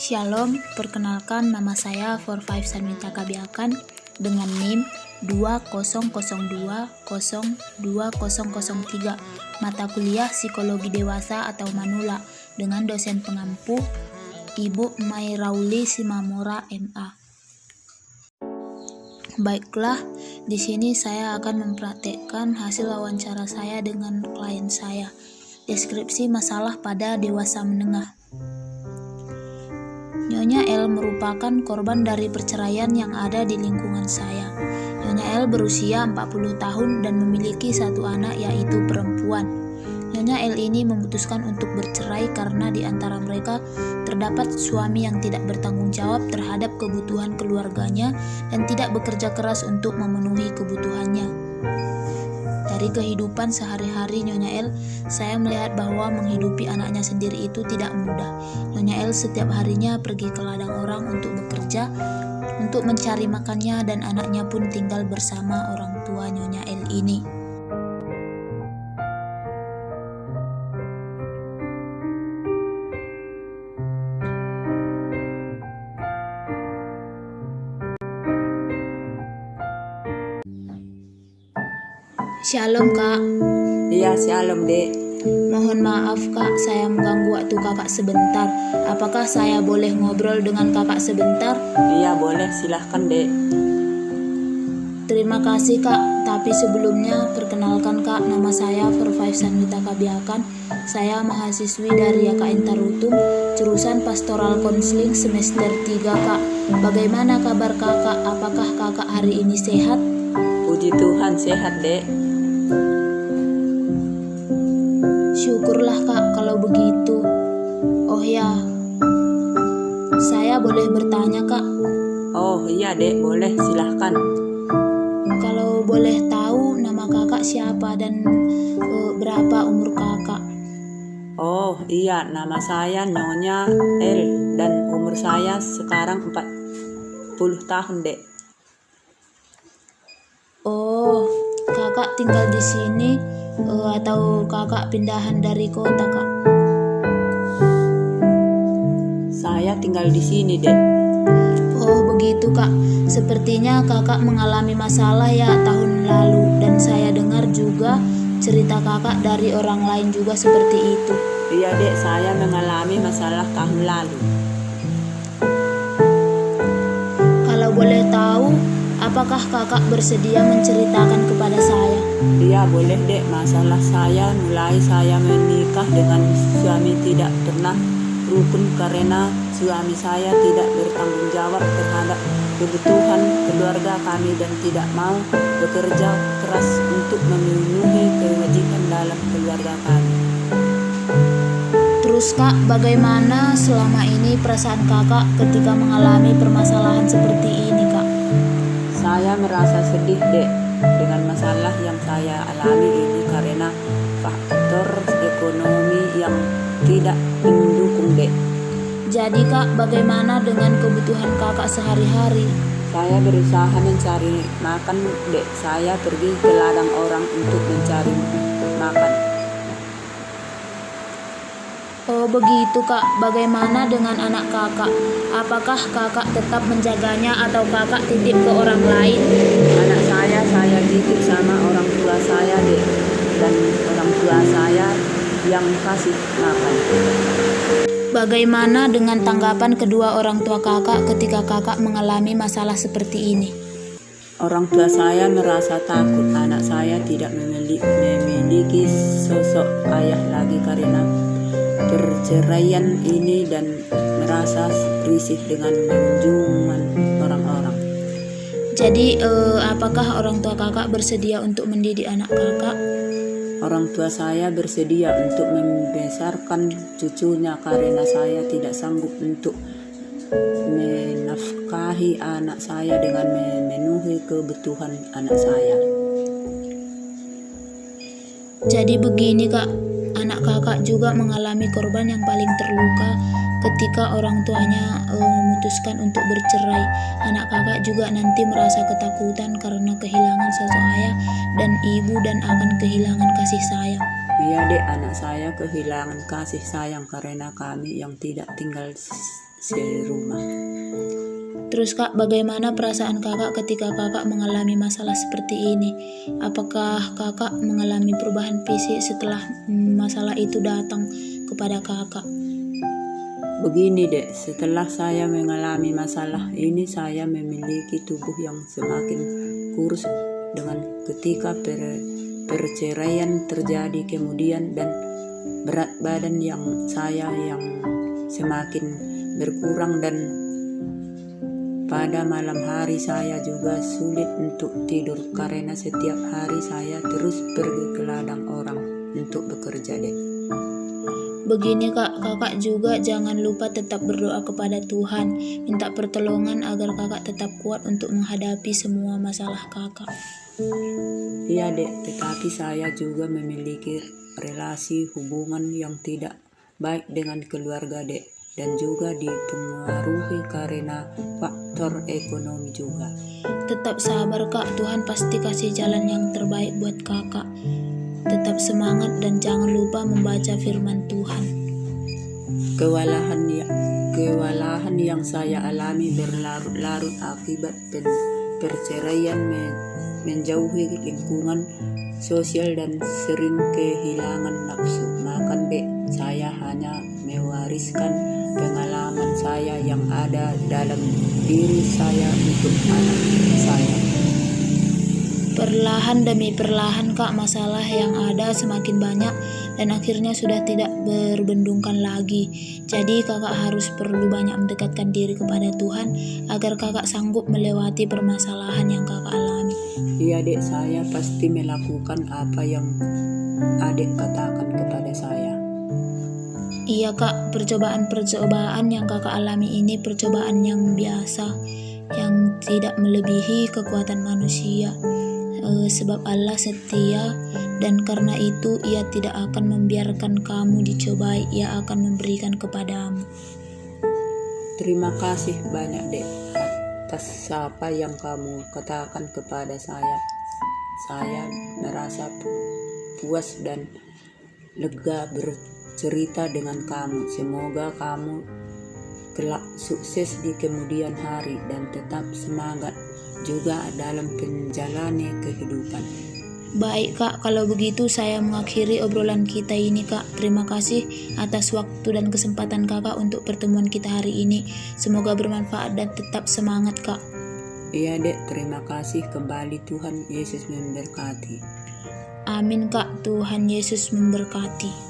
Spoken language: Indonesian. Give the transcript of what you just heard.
Shalom, perkenalkan nama saya Forfive Sanwita Kabiakan dengan NIM 2002020003, mata kuliah Psikologi Dewasa atau Manula dengan dosen pengampu Ibu Mairauli Simamora MA. Baiklah, di sini saya akan mempraktekkan hasil wawancara saya dengan klien saya. Deskripsi masalah pada dewasa menengah. Nyonya L merupakan korban dari perceraian yang ada di lingkungan saya. Nyonya L berusia 40 tahun dan memiliki satu anak yaitu perempuan. Nyonya L ini memutuskan untuk bercerai karena di antara mereka terdapat suami yang tidak bertanggung jawab terhadap kebutuhan keluarganya dan tidak bekerja keras untuk memenuhi kebutuhannya. Dari kehidupan sehari-hari Nyonya L, saya melihat bahwa menghidupi anaknya sendiri itu tidak mudah. Nyonya L setiap harinya pergi ke ladang orang untuk bekerja, untuk mencari makannya, dan anaknya pun tinggal bersama orang tua Nyonya L ini. Shalom Kak. Iya, shalom Dek. Mohon maaf Kak, saya mengganggu waktu Kakak sebentar. Apakah saya boleh ngobrol dengan Kakak sebentar? Iya boleh, silahkan Dek. Terima kasih Kak, tapi sebelumnya perkenalkan Kak, nama saya Forfive Sanwita Kabiakan. Saya mahasiswi dari YKN Tarutung, jurusan Pastoral Counseling semester 3 Kak. Bagaimana kabar Kakak? Apakah Kakak hari ini sehat? Puji Tuhan sehat Dek. Syukurlah Kak kalau begitu. Oh ya, saya boleh bertanya Kak? Oh iya Dek, boleh, silahkan. Kalau boleh tahu nama Kakak siapa dan berapa umur Kakak? Oh iya, nama saya Nyonya L dan umur saya sekarang 40 tahun Dek. Oh, Kakak tinggal di sini atau Kakak pindahan dari kota Kak? Saya tinggal di sini Dek. Oh begitu Kak, sepertinya Kakak mengalami masalah ya tahun lalu, dan saya dengar juga cerita Kakak dari orang lain juga seperti itu. Iya Dek, saya mengalami masalah tahun lalu. Kalau boleh tahu, apakah Kakak bersedia menceritakan kepada saya? Iya boleh Dek, masalah saya mulai saya menikah dengan suami tidak pernah rukun karena suami saya tidak bertanggung jawab terhadap kebutuhan keluarga kami dan tidak mau bekerja keras untuk memenuhi kewajiban dalam keluarga kami. Terus Kak, bagaimana selama ini perasaan Kakak ketika mengalami permasalahan seperti ini Kak? Saya merasa sedih Dek dengan masalah yang saya alami ini karena faktor ekonomi yang tidak mendukung Dek. Jadi Kak, bagaimana dengan kebutuhan Kakak sehari-hari? Saya berusaha mencari makan Dek. Saya pergi ke ladang orang untuk mencari makan. Oh begitu Kak, bagaimana dengan anak Kakak? Apakah Kakak tetap menjaganya atau Kakak titip ke orang lain? Anak saya titip sama orang tua saya Dek, dan orang tua saya yang kasih makan. Bagaimana dengan tanggapan kedua orang tua Kakak ketika Kakak mengalami masalah seperti ini? Orang tua saya merasa takut anak saya tidak memiliki sosok ayah lagi karena perceraian ini dan merasa risih dengan kunjungan orang-orang. Jadi apakah orang tua Kakak bersedia untuk mendidik anak Kakak? Orang tua saya bersedia untuk membesarkan cucunya karena saya tidak sanggup untuk menafkahi anak saya dengan memenuhi kebutuhan anak saya. Jadi begini Kak, anak Kakak juga mengalami korban yang paling terluka ketika orang tuanya memutuskan untuk bercerai. Anak Kakak juga nanti merasa ketakutan karena kehilangan sosok ayah dan ibu dan akan kehilangan kasih sayang. Iya Dek, anak saya kehilangan kasih sayang karena kami yang tidak tinggal serumah. Terus kak, bagaimana perasaan kakak ketika kakak mengalami masalah seperti ini? Apakah kakak mengalami perubahan fisik setelah masalah itu datang kepada kakak? Begini dek, setelah saya mengalami masalah ini, saya memiliki tubuh yang semakin kurus dengan ketika perceraian terjadi kemudian, dan berat badan yang semakin berkurang, dan pada malam hari saya juga sulit untuk tidur karena setiap hari saya terus pergi ke ladang orang untuk bekerja dek. Begini kak, kakak juga jangan lupa tetap berdoa kepada Tuhan, minta pertolongan agar kakak tetap kuat untuk menghadapi semua masalah kakak. Iya dek, tetapi saya juga memiliki relasi hubungan yang tidak baik dengan keluarga dek, dan juga dipengaruhi karena faktor ekonomi juga. Tetap sabar kak, Tuhan pasti kasih jalan yang terbaik buat kakak. Tetap semangat dan jangan lupa membaca firman Tuhan. Kewalahan yang saya alami berlarut-larut akibat perceraian, menjauhi lingkungan sosial dan sering kehilangan nafsu makan dek. Saya hanya mewariskan pengalaman saya yang ada dalam diri saya untuk anak saya. Perlahan demi perlahan kak, masalah yang ada semakin banyak dan akhirnya sudah tidak berbendungkan lagi. Jadi kakak harus perlu banyak mendekatkan diri kepada Tuhan agar kakak sanggup melewati permasalahan yang kakak alami. Iya dek, saya pasti melakukan apa yang adik katakan kepada saya. Iya kak, percobaan-percobaan yang kakak alami ini percobaan yang biasa, yang tidak melebihi kekuatan manusia. Sebab Allah setia, dan karena itu Ia tidak akan membiarkan kamu dicobai, Ia akan memberikan kepadamu. Terima kasih banyak dek atas apa yang kamu katakan kepada saya. Saya merasa puas dan lega bercerita dengan kamu. Semoga kamu kelak sukses di kemudian hari dan tetap semangat juga dalam menjalani kehidupan. Baik kak, kalau begitu saya mengakhiri obrolan kita ini kak. Terima kasih atas waktu dan kesempatan kakak untuk pertemuan kita hari ini. Semoga bermanfaat dan tetap semangat kak. Iya dek, terima kasih kembali. Tuhan Yesus memberkati. Amin kak, Tuhan Yesus memberkati.